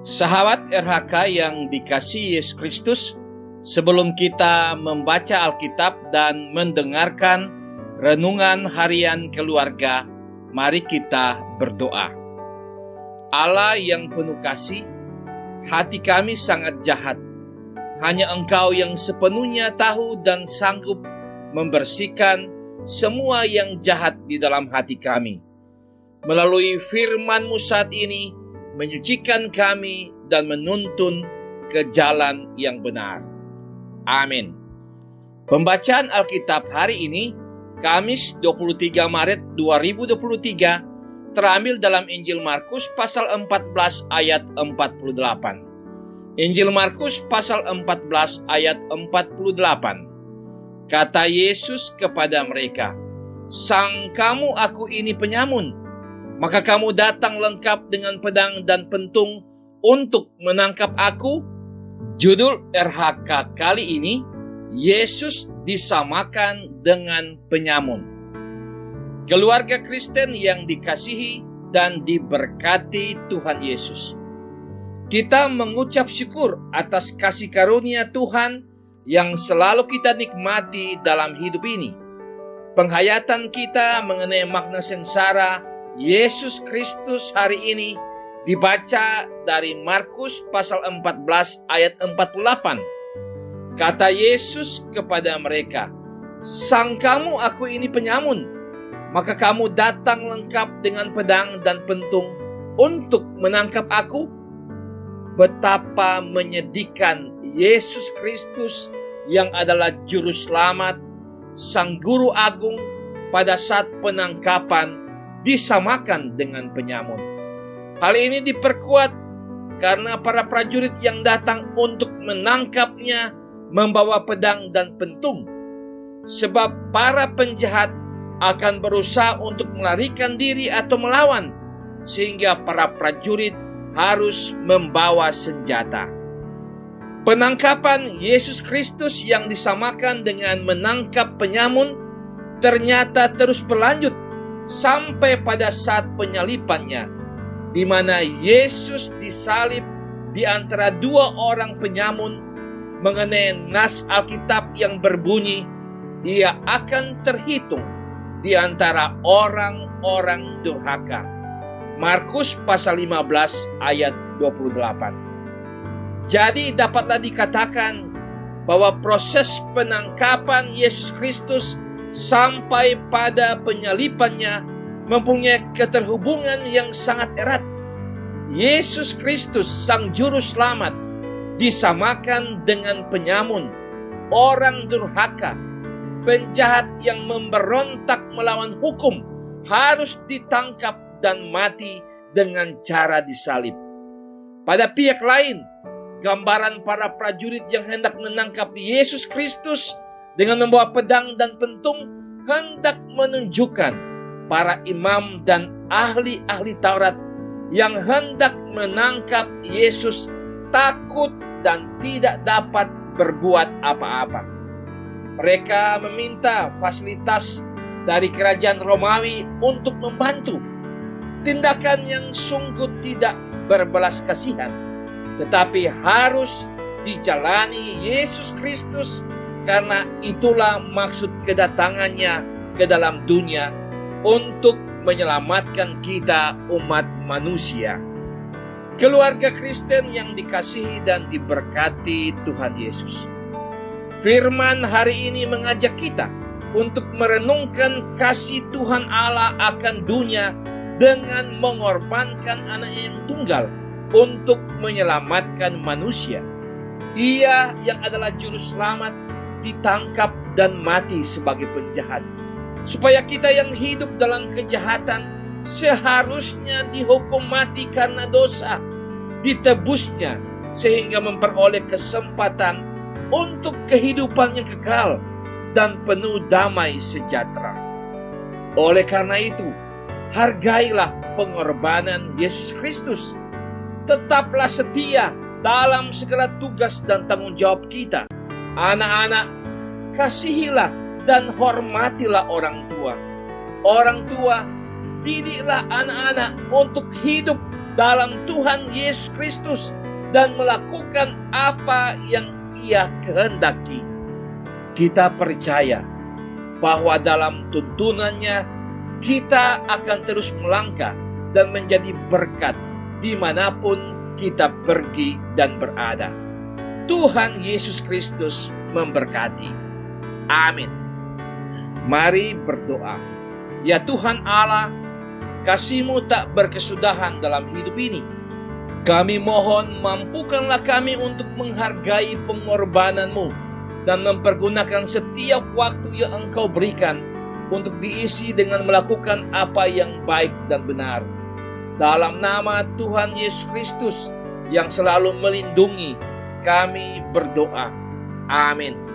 Sahabat RHK yang dikasihi Yesus Kristus, sebelum kita membaca Alkitab dan mendengarkan renungan harian keluarga, mari kita berdoa. Allah yang penuh kasih, hati kami sangat jahat. Hanya Engkau yang sepenuhnya tahu dan sanggup membersihkan semua yang jahat di dalam hati kami. Melalui firman-Mu saat ini, menyucikan kami dan menuntun ke jalan yang benar. Amin. Pembacaan Alkitab hari ini, Kamis 23 Maret 2023, terambil dalam Injil Markus pasal 14 ayat 48. Injil Markus pasal 14 ayat 48. Kata Yesus kepada mereka, "Sangkamu aku ini penyamun? Maka kamu datang lengkap dengan pedang dan pentung untuk menangkap aku?" Judul RHK kali ini, Yesus disamakan dengan penyamun. Keluarga Kristen yang dikasihi dan diberkati Tuhan Yesus, kita mengucap syukur atas kasih karunia Tuhan yang selalu kita nikmati dalam hidup ini. Penghayatan kita mengenai makna sengsara Yesus Kristus hari ini dibaca dari Markus pasal 14 ayat 48. Kata Yesus kepada mereka, "Sangkamu aku ini penyamun? Maka kamu datang lengkap dengan pedang dan pentung untuk menangkap aku?" Betapa menyedihkan Yesus Kristus yang adalah juru selamat, sang guru agung, pada saat penangkapan disamakan dengan penyamun. Hal ini diperkuat karena para prajurit yang datang untuk menangkapnya membawa pedang dan pentung. Sebab para penjahat akan berusaha untuk melarikan diri atau melawan, sehingga para prajurit harus membawa senjata. Penangkapan Yesus Kristus yang disamakan dengan menangkap penyamun ternyata terus berlanjut sampai pada saat penyalipannya, di mana Yesus disalib di antara dua orang penyamun. Mengenai nas Alkitab yang berbunyi, "Ia akan terhitung di antara orang-orang durhaka." Markus pasal 15 ayat 28. Jadi dapatlah dikatakan bahwa proses penangkapan Yesus Kristus sampai pada penyalipannya mempunyai keterhubungan yang sangat erat. Yesus Kristus, sang juru selamat, disamakan dengan penyamun, orang durhaka, penjahat yang memberontak melawan hukum, harus ditangkap dan mati dengan cara disalib. Pada pihak lain, gambaran para prajurit yang hendak menangkap Yesus Kristus dengan membawa pedang dan pentung hendak menunjukkan para imam dan ahli-ahli Taurat yang hendak menangkap Yesus takut dan tidak dapat berbuat apa-apa. Mereka meminta fasilitas dari kerajaan Romawi untuk membantu. Tindakan yang sungguh tidak berbelas kasihan, tetapi harus dijalani Yesus Kristus, karena itulah maksud kedatangannya ke dalam dunia, untuk menyelamatkan kita umat manusia. Keluarga Kristen yang dikasihi dan diberkati Tuhan Yesus, firman hari ini mengajak kita untuk merenungkan kasih Tuhan Allah akan dunia dengan mengorbankan anaknya yang tunggal untuk menyelamatkan manusia. Dia yang adalah juru selamat ditangkap dan mati sebagai penjahat, supaya kita yang hidup dalam kejahatan seharusnya dihukum mati karena dosa, ditebusnya sehingga memperoleh kesempatan untuk kehidupan yang kekal dan penuh damai sejahtera. Oleh karena itu, hargailah pengorbanan Yesus Kristus. Tetaplah setia dalam segala tugas dan tanggung jawab kita. Anak-anak, kasihilah dan hormatilah orang tua. Orang tua, didiklah anak-anak untuk hidup dalam Tuhan Yesus Kristus dan melakukan apa yang Ia kehendaki. Kita percaya bahwa dalam tuntunannya kita akan terus melangkah dan menjadi berkat dimanapun kita pergi dan berada. Tuhan Yesus Kristus memberkati. Amin. Mari berdoa. Ya Tuhan Allah, kasih-Mu tak berkesudahan dalam hidup ini. Kami mohon mampukanlah kami untuk menghargai pengorbanan-Mu dan mempergunakan setiap waktu yang Engkau berikan untuk diisi dengan melakukan apa yang baik dan benar. Dalam nama Tuhan Yesus Kristus yang selalu melindungi, kami berdoa. Amin.